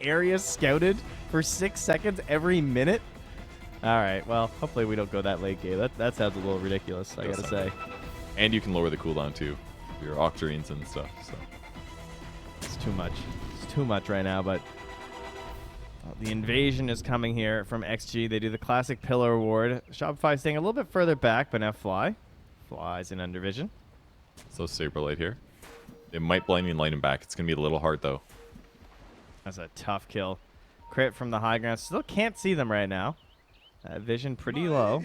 area scouted for 6 seconds every minute. All right, well, hopefully we don't go that late game. That sounds a little ridiculous, I gotta say. And you can lower the cooldown too, your Octarines and stuff. So it's too much. It's too much right now, but the invasion is coming here from XG. They do the classic pillar award. Shopify staying a little bit further back, but now Fly's in Undervision. So Saberlight here. It might blinding light him back. It's gonna be a little hard though. That's a tough kill. Crit from the high ground. Still can't see them right now. Vision pretty low.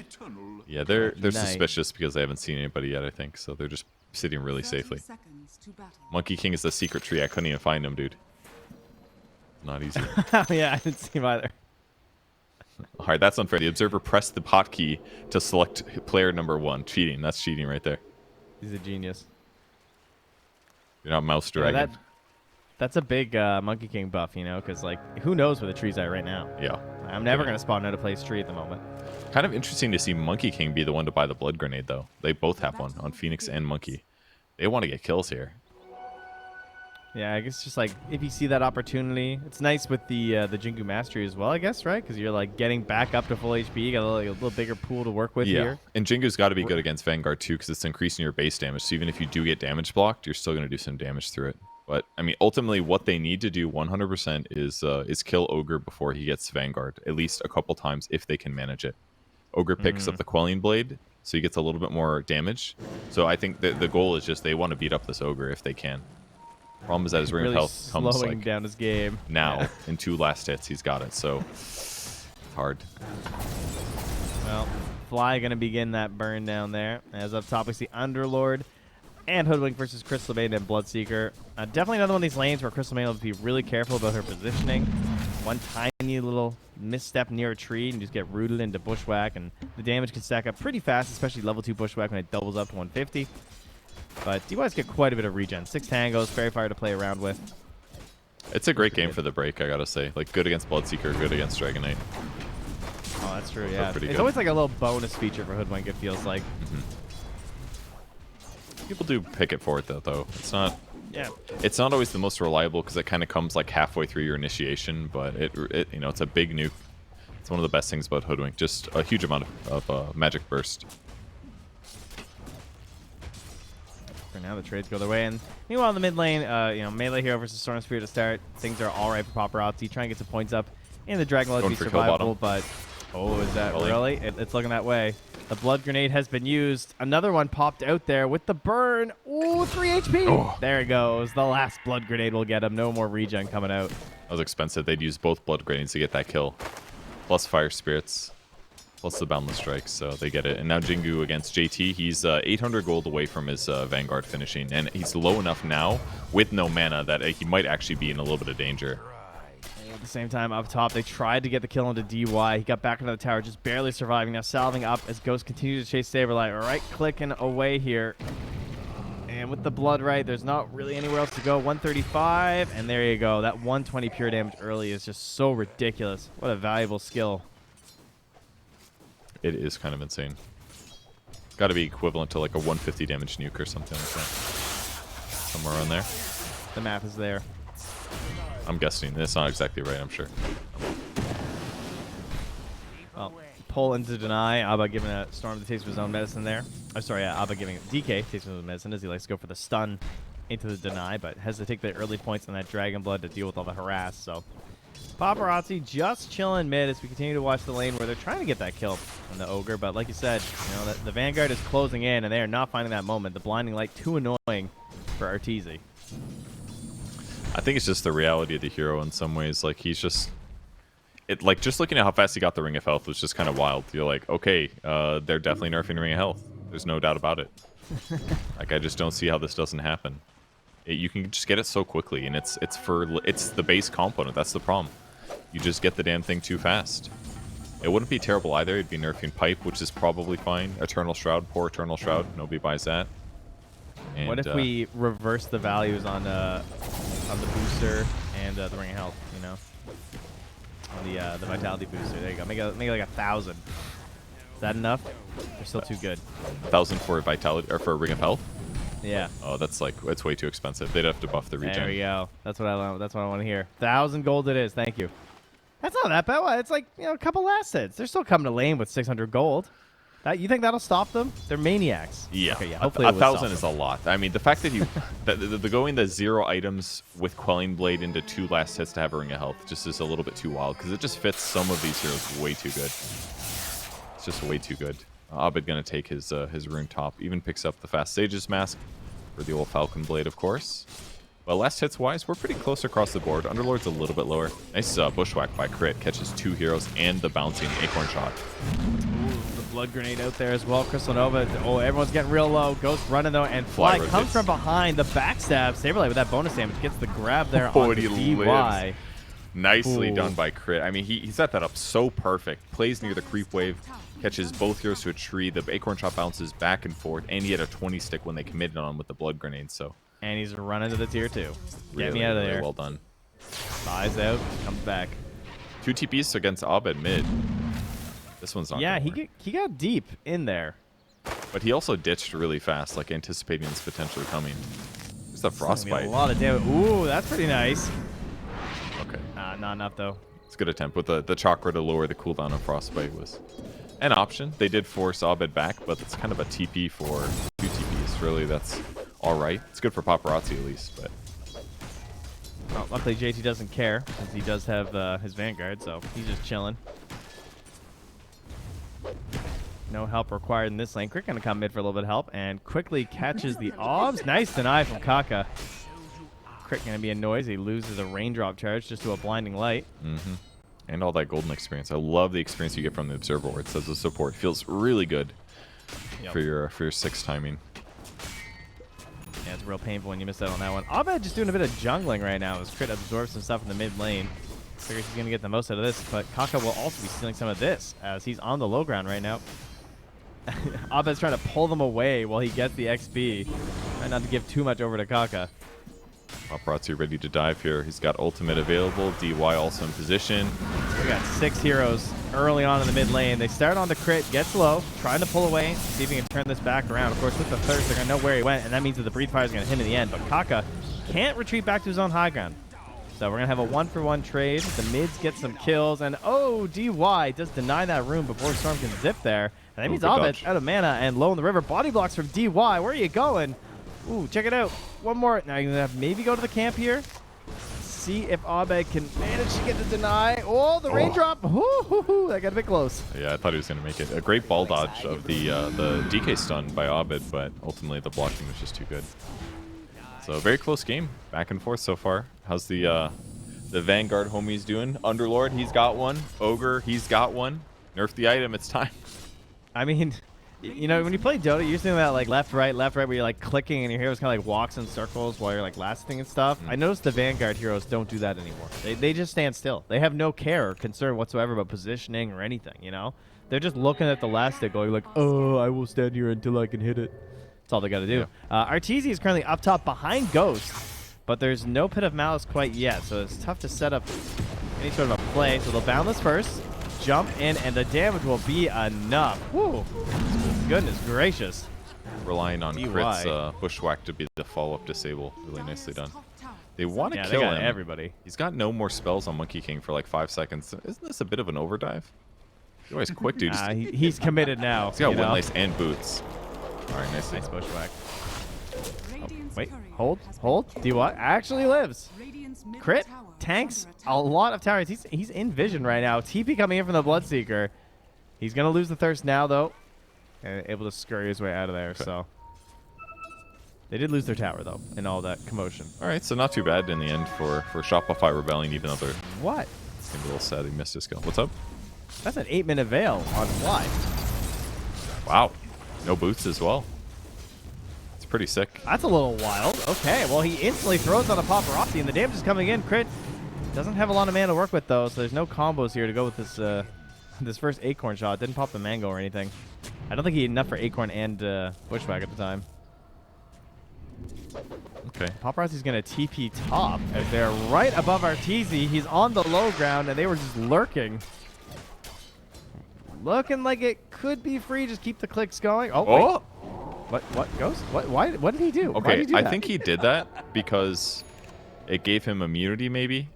Yeah, they're suspicious because they haven't seen anybody yet, I think. So they're just sitting really safely. Monkey King is the secret tree. I couldn't even find him, dude. Not easy. Yeah, I didn't see him either. All right, that's unfair. The observer pressed the hotkey to select player number 1. Cheating. That's cheating right there. He's a genius. You're not mouse dragging. Yeah, that's a big Monkey King buff, you know, because, like, who knows where the tree's at right now? Yeah. I'm never going to spawn out of place tree at the moment. Kind of interesting to see Monkey King be the one to buy the blood grenade, though. They both have one on Phoenix and Monkey. They want to get kills here. Yeah, I guess just, like, if you see that opportunity, it's nice with the Jingu Mastery as well, I guess, right? Because you're, like, getting back up to full HP. You got a little bigger pool to work with here. And Jingu's got to be good against Vanguard, too, because it's increasing your base damage. So even if you do get damage blocked, you're still going to do some damage through it. But, I mean, ultimately, what they need to do 100% is kill Ogre before he gets Vanguard, at least a couple times if they can manage it. Ogre picks up the Quelling Blade, so he gets a little bit more damage. So I think the goal is just they want to beat up this Ogre if they can. Problem is that his ring of health comes slowing down his game now. In 2 last hits, he's got it. So it's hard. Well, Fly going to begin that burn down there. As up top, we see Underlord and Hoodwink versus Crystal Maiden and Bloodseeker. Definitely another one of these lanes where Crystal Maiden will have to be really careful about her positioning. One tiny little misstep near a tree and just get rooted into Bushwhack, and the damage can stack up pretty fast, especially level 2 Bushwhack when it doubles up to 150. But DYs get quite a bit of regen. 6 tangos, Fairy Fire to play around with. It's a great game for the break, I gotta say. Like, good against Bloodseeker, good against Dragon Knight. Oh, that's true, yeah. It's always like a little bonus feature for Hoodwink, it feels like. People do pick it for it, though. It's not... Yeah. It's not always the most reliable because it kind of comes like halfway through your initiation, but it you know, it's a big nuke. It's one of the best things about Hoodwink. Just a huge amount of magic burst. For now, the trades go their way. And meanwhile, in the mid lane, you know, melee hero versus Storm Spear to start. Things are all right for Paparazzi. Trying to get some points up in the Dragon Lord to be survivable, but oh, is that really? It's looking that way. The blood grenade has been used. Another one popped out there with the burn. Ooh, 3 HP. Oh. There it goes. The last blood grenade will get him. No more regen coming out. That was expensive. They'd use both blood grenades to get that kill. Plus fire spirits. Plus the boundless strikes, so they get it. And now Jingu against JT. He's 800 gold away from his Vanguard finishing. And he's low enough now with no mana that he might actually be in a little bit of danger. At the same time, up top, they tried to get the kill into DY. He got back into the tower, just barely surviving. Now salving up as Ghost continues to chase Saberlight. Right-clicking away here. And with the blood right, there's not really anywhere else to go. 135, and there you go. That 120 pure damage early is just so ridiculous. What a valuable skill. It is kind of insane. Got to be equivalent to like a 150 damage nuke or something like that. Somewhere around there. The map is there. I'm guessing. It's not exactly right, I'm sure. Well, pull into deny. Abba giving a Storm the taste of his own medicine there. Oh, sorry, yeah, Abba giving DK taste of his own medicine as he likes to go for the stun into the deny, but has to take the early points on that Dragon Blood to deal with all the harass. So Paparazzi just chilling mid as we continue to watch the lane where they're trying to get that kill on the Ogre. But like you said, you know, the Vanguard is closing in and they are not finding that moment. The blinding light too annoying for Arteezy. I think it's just the reality of the hero in some ways. Like, he's just... Like, just looking at how fast he got the Ring of Health was just kind of wild. You're like, okay, they're definitely nerfing Ring of Health. There's no doubt about it. Like, I just don't see how this doesn't happen. You can just get it so quickly, and it's the base component. That's the problem. You just get the damn thing too fast. It wouldn't be terrible either. It'd be nerfing Pipe, which is probably fine. Eternal Shroud, poor Eternal Shroud. Nobody buys that. And, what if we reverse the values on the booster and the Ring of Health? You know, on the Vitality booster. There you go. Make it like 1,000. Is that enough? They're still too good. 1,000 for Vitality or for Ring of Health? Yeah. Oh, that's way too expensive. They'd have to buff the regen. There we go. That's what I want. That's what I want to hear. 1,000 gold it is. Thank you. That's not that bad. What? It's like a couple last hits. They're still coming to lane with 600 gold. You think that'll stop them? They're maniacs. Yeah. Okay, yeah. Hopefully, 1,000 is a lot. I mean, the fact that you the going the 0 items with Quelling Blade into 2 last hits to have a Ring of Health just is a little bit too wild because it just fits some of these heroes way too good. It's just way too good. Abed gonna take his rune top. Even picks up the Fast Sage's mask for the old Falcon Blade, of course. But last hits wise, we're pretty close across the board. Underlord's a little bit lower. Nice bushwhack by Crit. Catches 2 heroes and the bouncing Acorn Shot. The blood grenade out there as well. Crystal Nova. Oh, everyone's getting real low. Ghost running though, and Fly comes from behind. The backstab. Saberlight with that bonus damage gets the grab there on the DY. Nicely done by Crit. I mean, he set that up so perfect. Plays near the creep wave. Catches both heroes to a tree. The Acorn Shot bounces back and forth. And he had a 20 stick when they committed on him with the blood grenade. So. And he's running to the tier 2. Get really, me out of there. Really well done. Eyes out. Comes back. 2 TPs against Abed mid. This one's not. Yeah, he got deep in there. But he also ditched really fast, like anticipating this potentially coming. There's the Frostbite. A lot of damage. Ooh, that's pretty nice. Okay. Not enough though. It's a good attempt. With the chakra to lower the cooldown of Frostbite was an option. They did force Abed back, but it's kind of a TP for 2 TPs. Really, that's all right. It's good for Paparazzi at least, but. Well, luckily JT doesn't care because he does have his Vanguard, so he's just chilling. No help required in this lane. Crit gonna come mid for a little bit of help and quickly catches the obs. Nice deny from Kaka. Crit gonna be annoyed. He loses a raindrop charge just to a blinding light. Mm-hmm. And all that golden experience. I love the experience you get from the Observer Wards as a support. Feels really good for your 6 timing. Yeah, it's real painful when you miss out on that one. Abed just doing a bit of jungling right now as Crit absorbs some stuff in the mid lane. Figures he's going to get the most out of this, but Kaka will also be stealing some of this as he's on the low ground right now. Abed's trying to pull them away while he gets the XP. Trying not to give too much over to Kaka. Paparazzi ready to dive here. He's got ultimate available. DY also in position. We got 6 heroes early on in the mid lane. They start on the Crit, gets low, trying to pull away, see if he can turn this back around. Of course, with the thirst, they're going to know where he went, and that means that the Breathe Fire is going to hit him in the end. But Kaka can't retreat back to his own high ground. So we're going to have a 1-for-1 trade. The mids get some kills, and oh, DY does deny that rune before Storm can zip there. And that means Abed's out of mana and low in the river. Body blocks from DY. Where are you going? Ooh, check it out. One more. Now you're going to have maybe go to the camp here. See if Abed can manage to get the deny. Oh, the raindrop. Ooh, that got a bit close. Yeah, I thought he was going to make it. A great ball dodge of the DK stun by Abed, but ultimately the blocking was just too good. So very close game. Back and forth so far. How's the Vanguard homies doing? Underlord, he's got one. Ogre, he's got one. Nerf the item. It's time. I mean, you know, when you play Dota, you're doing that like left, right, where you're like clicking and your heroes kind of like walks in circles while you're like lasting and stuff. I noticed the Vanguard heroes don't do that anymore. They just stand still. They have no care or concern whatsoever about positioning or anything, you know? They're just looking at the last stick going like, oh, I will stand here until I can hit it. That's all they got to do. Yeah. Arteezy is currently up top behind Ghost, but there's no Pit of Malice quite yet, so it's tough to set up any sort of a play. So they'll Boundless first, jump in, and the damage will be enough. Woo! Goodness gracious. Relying on Crit's Bushwhack to be the follow-up disable. Really nicely done. They want to kill him. Everybody. He's got no more spells on Monkey King for like 5 seconds. Isn't this a bit of an overdive? He's always quick, dude. He's committed now. He's got Windlace and boots. All right, nicely. Nice Bushwhack. Oh, wait, hold. DY actually lives. Crit tanks a lot of towers. He's in vision right now. TP coming in from the Bloodseeker. He's going to lose the thirst now, though. And able to scurry his way out of there, okay. So they did lose their tower, though, in all that commotion. All right, so not too bad in the end for Shopify Rebellion, even though they're... What? It's a little sad he missed his skill. What's up? That's an 8-minute veil on Fly. Wow. No boots as well. It's pretty sick. That's a little wild. Okay, well, he instantly throws on a Paparazzi, and the damage is coming in. Crit doesn't have a lot of mana to work with, though, so there's no combos here to go with this this first Acorn shot. Didn't pop the Mango or anything. I don't think he had enough for Acorn and Bushwhack at the time. Okay. Paparazzi's going to TP top as they're right above Arteezy. He's on the low ground, and they were just lurking. Looking like it could be free. Just keep the clicks going. Oh, What Ghost? What did he do? Why Okay, did he do I that? think he did that because it gave him immunity maybe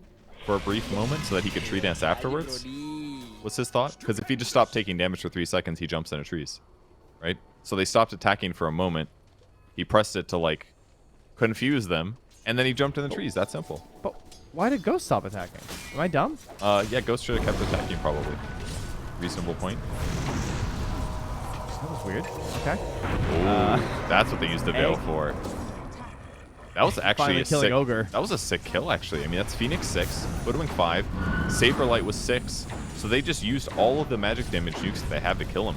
for a brief moment so that he could tree dance afterwards. What's his thought? Because if he just stopped taking damage for 3 seconds, he jumps into trees, right? So they stopped attacking for a moment. He pressed it to like confuse them, and then he jumped in the trees. That simple. But why did Ghost stop attacking? Am I dumb? Yeah, Ghost should have kept attacking probably. Reasonable point. That was weird. Okay. Ooh, that's what they used the veil for. That was actually Finally a killing sick, Ogre. That was a sick kill, actually. I mean, that's Phoenix 6, Hoodwink 5, Saberlight was 6. So they just used all of the magic damage nukes that they have to kill him,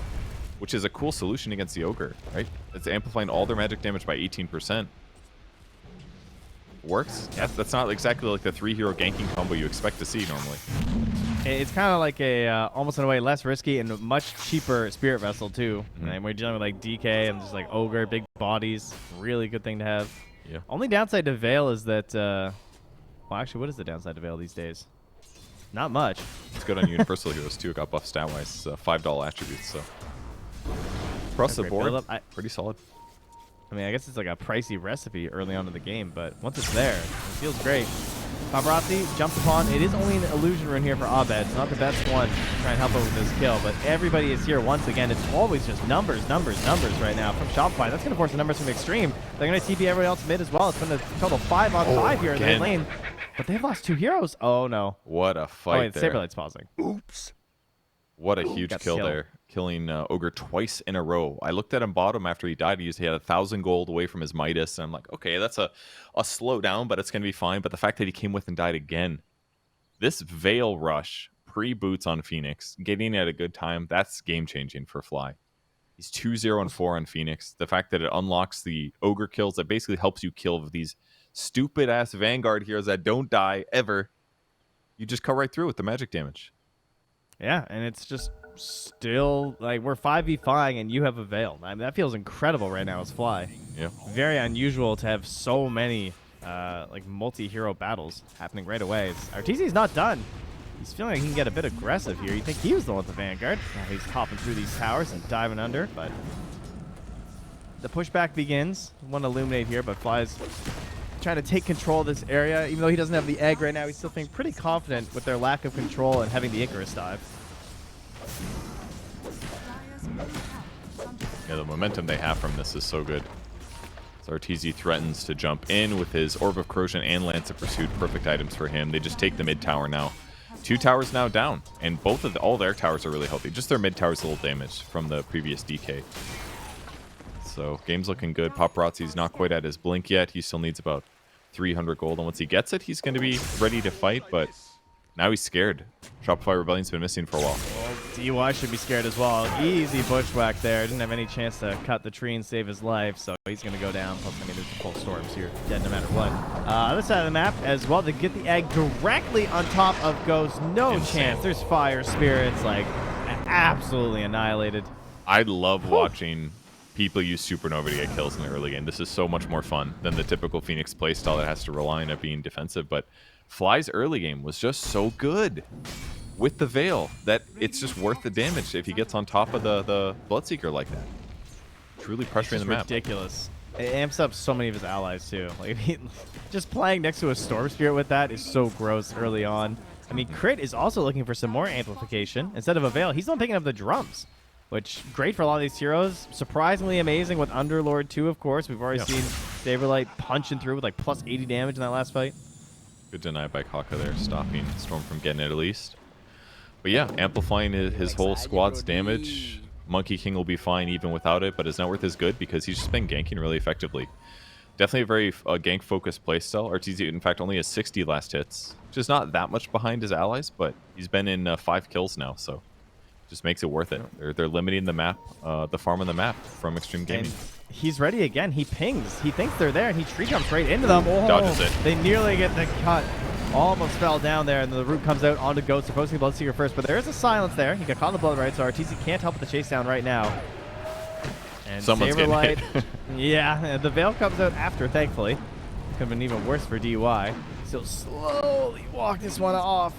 which is a cool solution against the Ogre, right? It's amplifying all their magic damage by 18%. Works. Yeah, that's not exactly like the 3-hero ganking combo you expect to see normally. It's kind of like a almost in a way less risky and much cheaper Spirit Vessel too. And we're dealing with like DK and just like Ogre, big bodies. Really good thing to have. Yeah. Only downside to Veil is that, well, actually, what is the downside to Veil these days? Not much. It's good on Universal Heroes too. It got buffed stat-wise. $5 attributes, so across the board, pretty solid. I mean, I guess it's like a pricey recipe early on in the game, but once it's there, it feels great. Paparazzi jumps upon. It is only an illusion rune here for Abed. It's not the best one to try and help him with this kill, but everybody is here once again. It's always just numbers right now from Shopify. That's going to force the numbers from Xtreme. They're going to TP everybody else mid as well. It's been a total 5-on-5 here in the mid lane, but they've lost 2 heroes. Oh, no. What a fight there. Saberlight's pausing. Oops. What a huge kill there. Killing Ogre twice in a row. I looked at him bottom after he died. He had 1,000 gold away from his Midas. And I'm like, okay, that's a slowdown, but it's going to be fine. But the fact that he came with and died again. This Veil rush, pre-boots on Phoenix, getting at a good time, that's game-changing for Fly. He's 2-0-4 on Phoenix. The fact that it unlocks the Ogre kills, that basically helps you kill these stupid-ass Vanguard heroes that don't die ever. You just cut right through with the magic damage. Yeah, and it's just still like we're 5v5 and you have a Veil. I mean, that feels incredible right now as Fly. Yeah. Very unusual to have so many like multi-hero battles happening right away. Arteezy's not done. He's feeling like he can get a bit aggressive here. You think he was the one with the Vanguard. Now he's hopping through these towers and diving under, but the pushback begins. Want to illuminate here, but Fly's trying to take control of this area. Even though he doesn't have the egg right now, he's still feeling pretty confident with their lack of control and having the Icarus dive. Yeah, the momentum they have from this is so good. So Arteezy threatens to jump in with his Orb of Corrosion and Lance of Pursuit. Perfect items for him. They just take the mid tower now. 2 towers now down, and all their towers are really healthy. Just their mid tower's a little damaged from the previous DK. So game's looking good. Paparazzi's not quite at his blink yet. He still needs about 300 gold, and once he gets it, he's going to be ready to fight, but now he's scared. Shopify Rebellion's been missing for a while. Well, DY should be scared as well. Easy bushwhack there. Didn't have any chance to cut the tree and save his life, so he's going to go down. Plus, I mean, there's full storms here. Dead no matter what. Other side of the map as well. To get the egg directly on top of Ghost. No chance. There's fire spirits, like, absolutely annihilated. I love watching people use Supernova to get kills in the early game. This is so much more fun than the typical Phoenix playstyle that has to rely on it being defensive, but Fly's early game was just so good with the Veil that it's just worth the damage if he gets on top of the Bloodseeker like that. Truly pressuring the map. Ridiculous. It amps up so many of his allies too. Like just playing next to a Storm Spirit with that is so gross early on. I mean, Crit is also looking for some more amplification. Instead of a Veil, he's not picking up the drums, which great for a lot of these heroes. Surprisingly amazing with Underlord too, of course. We've already seen Saberlight punching through with like plus 80 damage in that last fight. Good deny by Kaka there, stopping Storm from getting it at least. But yeah, amplifying his whole squad's damage. Monkey King will be fine even without it, but his net worth is good because he's just been ganking really effectively. Definitely a very gank-focused playstyle. Arteezy, in fact, only has 60 last hits, which is not that much behind his allies, but he's been in 5 kills now, so just makes it worth it. They're limiting the map, the farm on the map from Xtreme Gaming. And he's ready again. He pings. He thinks they're there, and he tree jumps right into them. Oh, dodges it. They nearly get the cut. Almost fell down there, and the root comes out onto Ghost. They're posting Bloodseeker first, but there is a silence there. He got caught in the blood right, so Arteezy can't help with the chase down right now. And Someone's Saberlight, getting hit. yeah, the Veil comes out after, thankfully. It could have been even worse for DY. Still slowly walk this one off.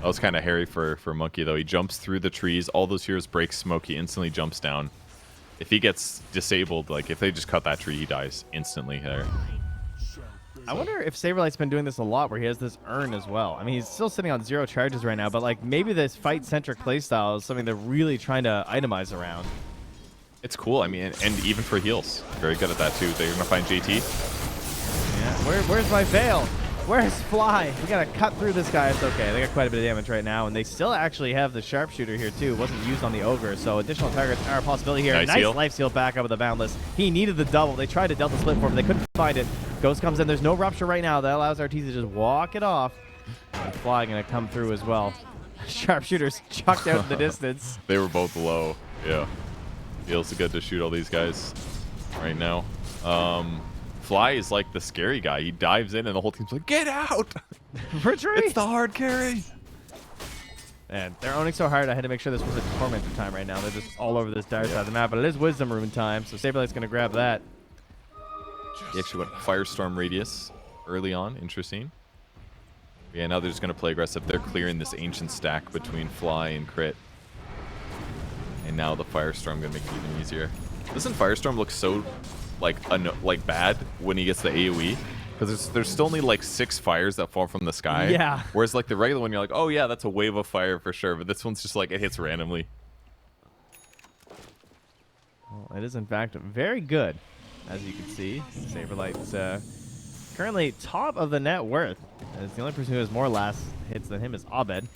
That was kind of hairy for Monkey, though. He jumps through the trees. All those heroes break smoke. He instantly jumps down. If he gets disabled, like if they just cut that tree, he dies instantly there. I wonder if Saberlight's been doing this a lot, where he has this urn as well. I mean, he's still sitting on 0 charges right now, but like maybe this fight-centric playstyle is something they're really trying to itemize around. It's cool. I mean, and even for heals, very good at that too. They're gonna find JT. Yeah. Where's my veil? Where's Fly? We gotta cut through this guy. It's okay. They got quite a bit of damage right now, and they still actually have the sharpshooter here too. It wasn't used on the ogre, so additional targets are a possibility here. Nice heal. life steal back up with the boundless. He needed the double. They tried to delta split for him, but they couldn't find it. Ghost comes in. There's no rupture right now. That allows RT to just walk it off. And Fly gonna come through as well. Sharpshooters chucked out in the distance. They were both low. Yeah. Feels good to shoot all these guys right now. Fly is like the scary guy. He dives in and the whole team's like, get out! Retreat! It's the hard carry! And they're owning so hard, I had to make sure this wasn't Tormentor time right now. They're just all over this dire side of the map, but it is Wisdom Rune time, so Saberlight's going to grab that. He actually went Firestorm Radius early on. Interesting. Yeah, now they're just going to play aggressive. They're clearing this ancient stack between Fly and Crit. And now the Firestorm going to make it even easier. Doesn't Firestorm look so like bad when he gets the AoE? Because there's still only like 6 fires that fall from the sky. Yeah. Whereas like the regular one, you're like, oh yeah, that's a wave of fire for sure. But this one's just like, it hits randomly. Well, it is in fact very good, as you can see. Saberlight's currently top of the net worth. As the only person who has more last hits than him is Abed.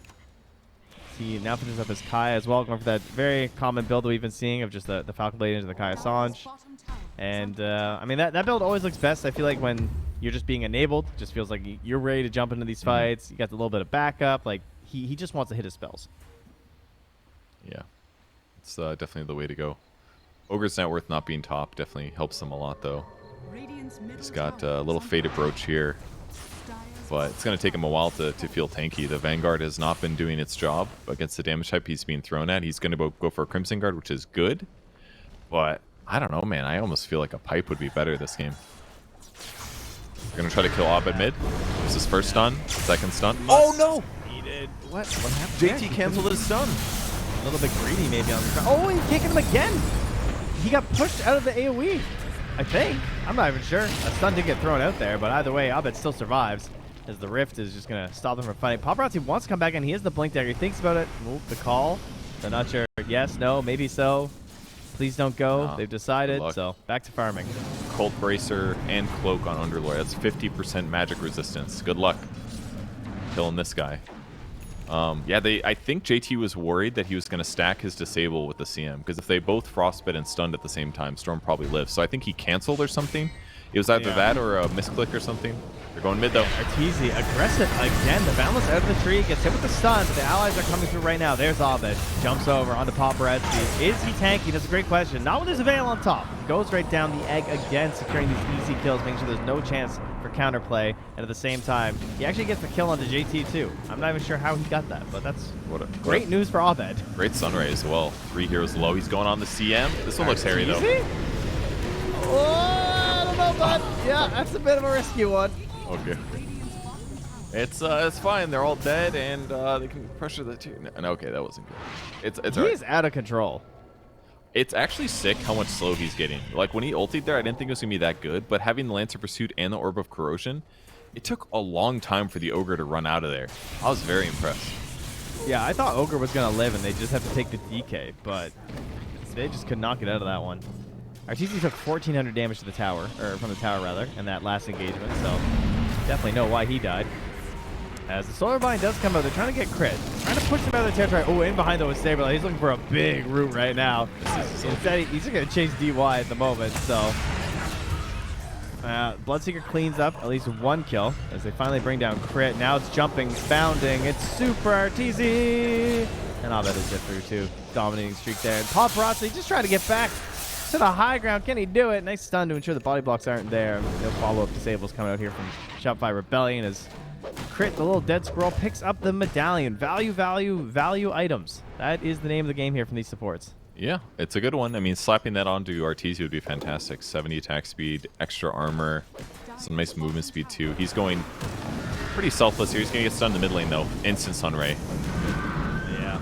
He now finishes up his Kai as well, going for that very common build that we've been seeing of just the Falcon Blade into the Kai Assange. And, I mean, that build always looks best, I feel like, when you're just being enabled. It just feels like you're ready to jump into these fights. You got a little bit of backup. Like, he just wants to hit his spells. Yeah. It's definitely the way to go. Ogre's net worth not being top definitely helps them a lot, though. He's got a little Faded Brooch here. But it's going to take him a while to feel tanky. The Vanguard has not been doing its job against the damage type he's being thrown at. He's going to go for a Crimson Guard, which is good. But I don't know, man. I almost feel like a pipe would be better this game. We're going to try to kill Abed mid. This is first stun, second stun. Oh, no! Needed. What happened? JT canceled his stun. A little bit greedy maybe on the front. Oh, he's kicking him again! He got pushed out of the AoE, I think. I'm not even sure. A stun did get thrown out there, but either way, Abed still survives. As the Rift is just going to stop them from fighting. Paparazzi wants to come back in. He has the Blink Dagger. He thinks about it. Ooh, the call. They're not sure. Yes, no, maybe so. Please don't go. No, they've decided. So back to farming. Cult Bracer and Cloak on Underlord. That's 50% magic resistance. Good luck killing this guy. Yeah, I think JT was worried that he was going to stack his Disable with the CM. Because if they both Frostbite and stunned at the same time, Storm probably lives. So I think he canceled or something. It was either that or a misclick or something. They're going mid, though. Arteezy aggressive again. The Boundless out of the tree. Gets hit with the stun. The allies are coming through right now. There's Abed. Jumps over onto Paparazzi. Is he tanky? That's a great question. Not with his Veil on top. Goes right down the egg again, securing these easy kills, making sure there's no chance for counterplay. And at the same time, he actually gets the kill onto JT, too. I'm not even sure how he got that, but that's great news for Abed. Great Sunray as well. 3 heroes low. He's going on the CM. This one looks hairy, though. Oh, I don't know, bud. Yeah, that's a bit of a risky one. Okay. It's fine. They're all dead, and they can pressure the two. No, okay, that wasn't good. It's He's out of control. It's actually sick how much slow he's getting. Like, when he ultied there, I didn't think it was going to be that good, but having the Lancer Pursuit and the Orb of Corrosion, it took a long time for the Ogre to run out of there. I was very impressed. Yeah, I thought Ogre was going to live, and they just have to take the DK, but they just could not get out of that one. Arteezy took 1,400 damage to the tower, or from the tower, rather, in that last engagement, so definitely know why he died. As the Solar Bind does come out, they're trying to get crit. Trying to push them out of their territory. Oh, in behind though is Saberlight. He's looking for a big root right now. Instead, he's just going to chase DY at the moment, so... Bloodseeker cleans up at least 1 kill as they finally bring down crit. Now it's jumping, bounding. It's Super Arteezy! And Abed is hit through, too. Dominating streak there. And Paparazzi just trying to get back to the high ground. Can he do it? Nice stun to ensure the body blocks aren't there. No follow-up disables coming out here from Shopify Rebellion as Crit, the little dead squirrel, picks up the medallion. Value items. That is the name of the game here from these supports. Yeah, it's a good one. I mean, slapping that onto Arteezy would be fantastic. 70 attack speed, extra armor, some nice movement speed too. He's going pretty selfless here. He's going to get stunned in the mid lane though. Instant Sunray. Yeah.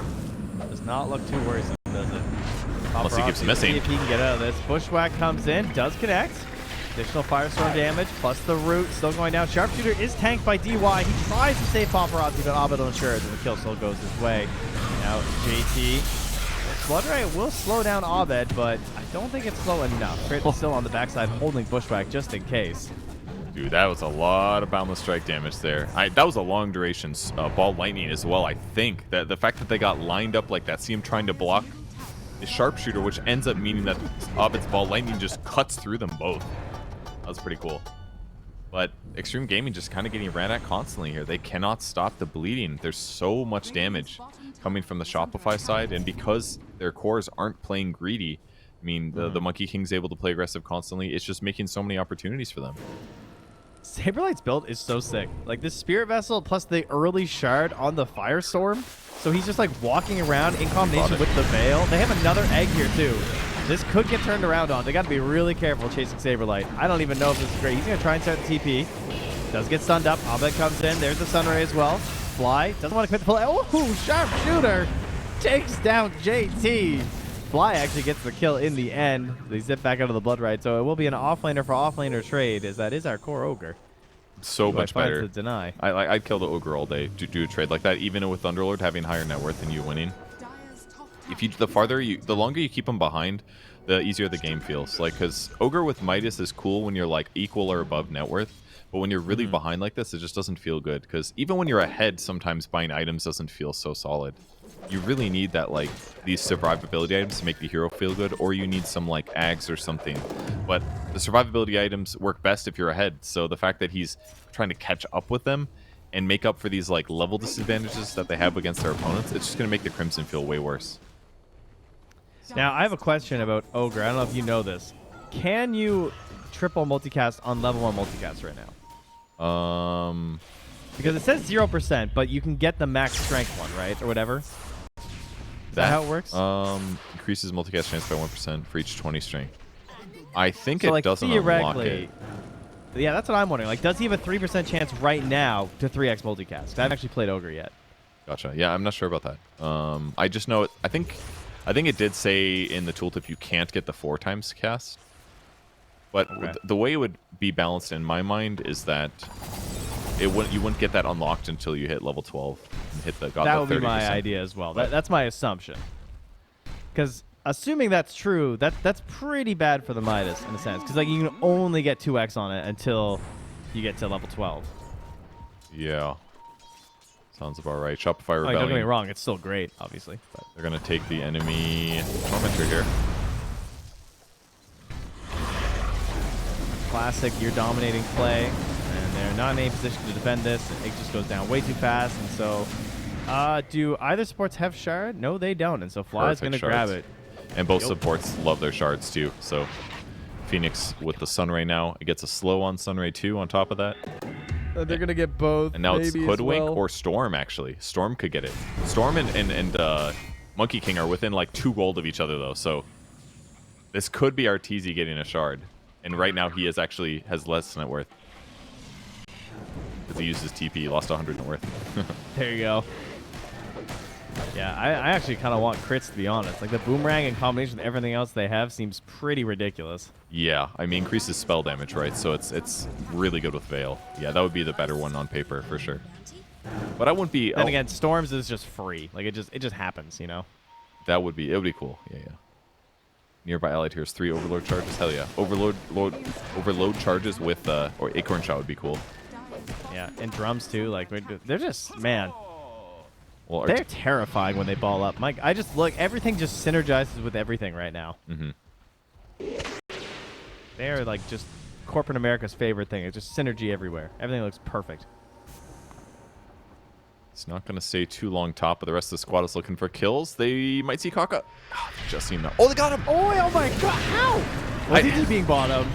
Does not look too worrisome, does it? Unless he keeps missing. See if he can get out of this. Bushwhack comes in, does connect. Additional Firestorm damage, plus the root still going down. Sharpshooter is tanked by DY. He tries to save Paparazzi, but Abed ensures, and the kill still goes his way. Now, JT. Bloodray will slow down Abed, but I don't think it's slow enough. Crit is still on the backside, holding Bushwhack just in case. Dude, that was a lot of Boundless Strike damage there. That was a long duration Ball Lightning as well, I think. The fact that they got lined up like that, see him trying to block the Sharpshooter, which ends up meaning that Abed's Ball Lightning just cuts through them both. That was pretty cool. But Xtreme Gaming just kind of getting ran at constantly here. They cannot stop the bleeding. There's so much damage coming from the Shopify side, and because their cores aren't playing greedy, I mean, the Monkey King's able to play aggressive constantly. It's just making so many opportunities for them. Saberlight's build is so sick. Like, this Spirit Vessel plus the early Shard on the Firestorm. So he's just, like, walking around in combination with the Veil. They have another egg here, too. This could get turned around on. They got to be really careful chasing Saberlight. I don't even know if this is great. He's going to try and start the TP. Does get stunned up. Abed comes in. There's the Sunray as well. Fly doesn't want to quit the play. Oh, Sharpshooter takes down JT. Fly actually gets the kill in the end. They zip back out of the Blood Rite. So it will be an offlaner for offlaner trade, as that is our core Ogre. So much better. To deny. I'd kill the Ogre all day to do a trade like that, even with Thunderlord having higher net worth than you winning. If you, the longer you keep them behind, the easier the game feels. Like, because Ogre with Midas is cool when you're like equal or above net worth, but when you're really behind like this, it just doesn't feel good. Because even when you're ahead, sometimes buying items doesn't feel so solid. You really need that, like, these survivability items to make the hero feel good, or you need some like Ags or something. But the survivability items work best if you're ahead. So the fact that he's trying to catch up with them and make up for these like level disadvantages that they have against their opponents, it's just going to make the Crimson feel way worse. Now, I have a question about Ogre. I don't know if you know this. Can you triple multicast on level 1 multicast right now? Because it says 0%, but you can get the max strength one, right? Or whatever. Is that how it works? Increases multicast chance by 1% for each 20 strength. I think so, it like, doesn't unlock it. Yeah, that's what I'm wondering. Like, does he have a 3% chance right now to 3x multicast? I haven't actually played Ogre yet. Gotcha. Yeah, I'm not sure about that. I just know it. I think it did say in the tooltip you can't get the 4 times cast. But the way it would be balanced in my mind is that you wouldn't get that unlocked until you hit level 12 and hit the god. That would be my idea as well. That's my assumption. Because assuming that's true, that's pretty bad for the Midas in a sense. Because like you can only get 2x on it until you get to level 12. Yeah. Sounds about right. Shopify Rebellion. Don't get me wrong, it's still great, obviously. But they're going to take the enemy Tormentor here. Classic, you're dominating play. And they're not in any position to defend this. And it just goes down way too fast. And so, do either supports have Shard? No, they don't. And so Fly's going to grab it. And both supports love their shards too. So Phoenix with the Sunray now. It gets a slow on Sunray too on top of that. They're going to get both. And now it's Hoodwink or Storm, actually. Storm could get it. Storm and Monkey King are within like 2 gold of each other, though. So this could be Arteezy getting a shard. And right now he has less net worth. Because he uses TP. He lost 100 net worth. There you go. Yeah, I actually kind of want crits, to be honest. Like, the Boomerang in combination with everything else they have seems pretty ridiculous. Yeah, I mean, increases spell damage, right? So it's really good with Veil. Yeah, that would be the better one on paper, for sure. But I wouldn't be... Then again, Storms is just free. Like, it just happens, you know? It would be cool. Yeah. Nearby allied here is 3 Overload charges. Hell yeah. Overload charges with... or Acorn Shot would be cool. Yeah, and drums, too. Like, they're just... Man... Well, they're terrifying when they ball up. Mike, I just look, everything just synergizes with everything right now. They're like just corporate America's favorite thing. It's just synergy everywhere. Everything looks perfect. It's not going to stay too long top, but the rest of the squad is looking for kills. They might see Kaka. Just seen that. Oh, they got him. Oh my God. How? Was he being bottom?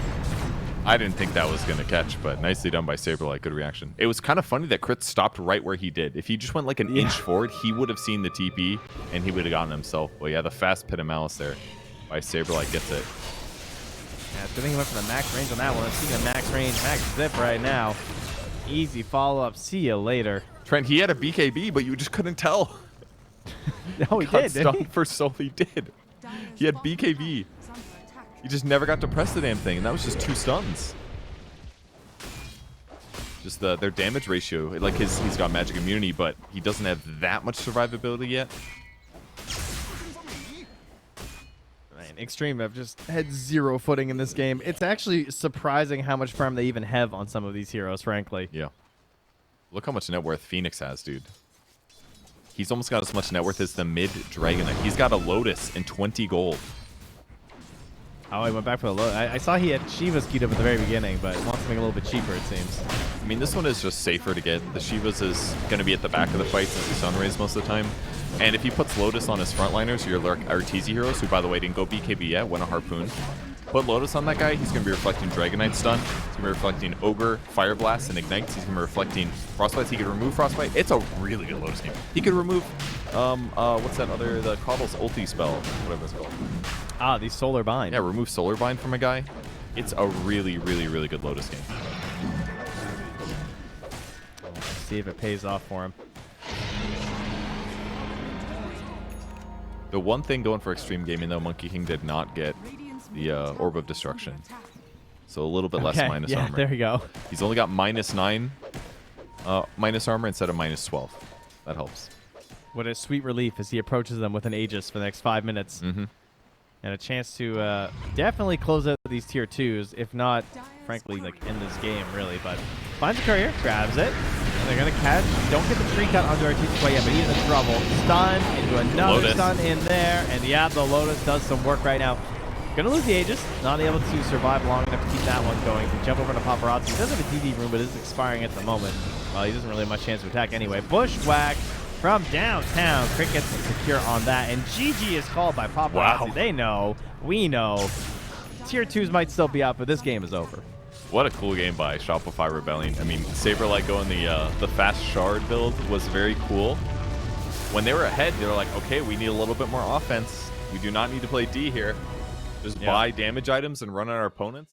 I didn't think that was going to catch, but nicely done by Saberlight. Good reaction. It was kind of funny that Crit stopped right where he did. If he just went like an inch forward, he would have seen the TP, and he would have gotten himself. But yeah, the fast pit of malice there by Saberlight gets it. Yeah, it's good thing he went for the max range on that one. Seeing a max range, max zip right now. Easy follow-up. See you later. Trent, he had a BKB, but you just couldn't tell. No, he did. Stunned for so he did. He had BKB. He just never got to press the damn thing, and that was just 2 stuns. Just their damage ratio, like he's got magic immunity, but he doesn't have that much survivability yet. Man, Xtreme have just had 0 footing in this game. It's actually surprising how much farm they even have on some of these heroes, frankly. Yeah. Look how much net worth Phoenix has, dude. He's almost got as much net worth as the mid Dragonite. He's got a Lotus and 20 gold. Oh, he went back for the low. I saw he had Shiva's keyed up at the very beginning, but wants something a little bit cheaper, it seems. I mean, this one is just safer to get. The Shivas is going to be at the back of the fight since he's Sunrays most of the time. And if he puts Lotus on his frontliners, your Arteezy heroes, who, by the way, didn't go BKB yet, went a Harpoon. Put Lotus on that guy, he's going to be reflecting Dragonite Stun. He's going to be reflecting Ogre, Fire Blast, and Ignites. He's going to be reflecting Frostbite. He could remove Frostbite. It's a really good Lotus game. He could remove, what's that other, the Coddle's ulti spell, whatever it's called. Ah, the Solar Bind. Yeah, remove Solar Bind from a guy. It's a really, really, really good Lotus game. Let's see if it pays off for him. The one thing going for Xtreme Gaming, though, Monkey King did not get the Orb of Destruction. So a little bit less minus armor. There you go. He's only got -9 minus armor instead of -12. That helps. What a sweet relief as he approaches them with an Aegis for the next 5 minutes. Mm-hmm. And a chance to definitely close out these tier 2s, if not, frankly, like in this game, really. But finds a courier, grabs it, and they're going to catch. Don't get the tree cut onto Arteezy quite yet, but he's in trouble. Stun into another Lotus. stun in there, and yeah, the Lotus does some work right now. Gonna lose the Aegis, not able to survive long enough to keep that one going. Can jump over to Paparazzi. He does have a DD room, but it's expiring at the moment. Well, he doesn't really have much chance to attack anyway. Bushwhack from downtown. Cricket's secure on that, and GG is called by Paparazzi. Wow. They know, we know. Tier 2s might still be out, but this game is over. What a cool game by Shopify Rebellion. I mean, Saberlight going the fast shard build was very cool. When they were ahead, they were like, okay, we need a little bit more offense. We do not need to play D here. Just buy damage items and run at our opponents.